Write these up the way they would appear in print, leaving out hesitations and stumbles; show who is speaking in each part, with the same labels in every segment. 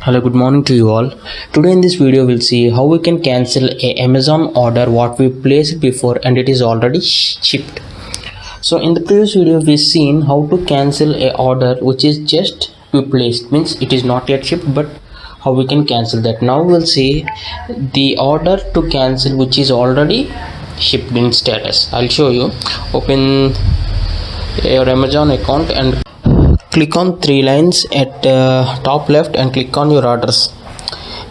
Speaker 1: Hello, good morning to you all. Today in this video we'll see how we can cancel a Amazon order what we placed before and it is already shipped. So in the previous video we've seen how to cancel a order which is just we placed, means it is not yet shipped, but how we can cancel that. Now we'll see the order to cancel which is already shipped in status. I'll show you. Open your Amazon account and click on three lines at top left and click on your orders,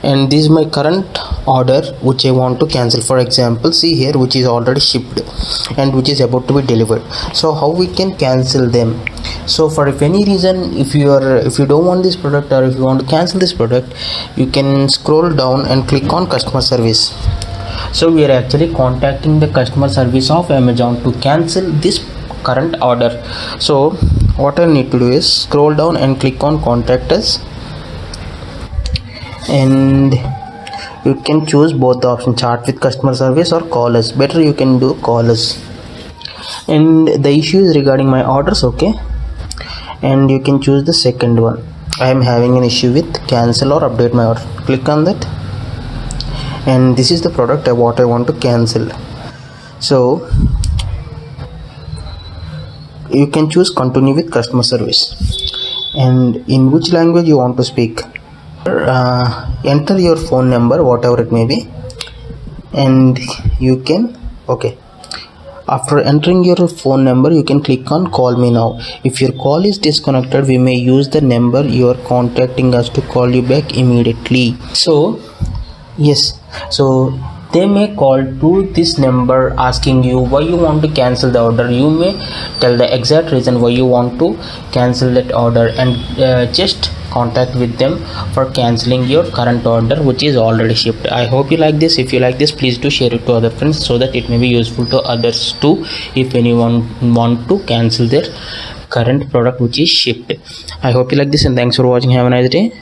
Speaker 1: and this is my current order which I want to cancel. For example, see here, which is already shipped and which is about to be delivered. So how we can cancel them? So for if any reason, if you don't want this product or if you want to cancel this product, you can scroll down and click on customer service. So we are actually contacting the customer service of Amazon to cancel this current order. So what I need to do is scroll down and click on contact us, and you can choose both the options, chat with customer service or call us. Better you can do call us. And the issue is regarding my orders, okay, and you can choose the second one. I am having an issue with cancel or update my order. Click on that, and this is the product what I want to cancel. So you can choose continue with customer service, and in which language you want to speak. Enter your phone number, whatever it may be, and you can after entering your phone number you can click on call me now. If your call is disconnected, we may use the number you are contacting us to call you back immediately. So yes, so they may call to this number asking you why you want to cancel the order. You may tell the exact reason why you want to cancel that order, and just contact with them for canceling your current order which is already shipped. I hope you like this. If you like this, please do share it to other friends so that it may be useful to others too, if anyone want to cancel their current product which is shipped. I hope you like this, and thanks for watching. Have a nice day.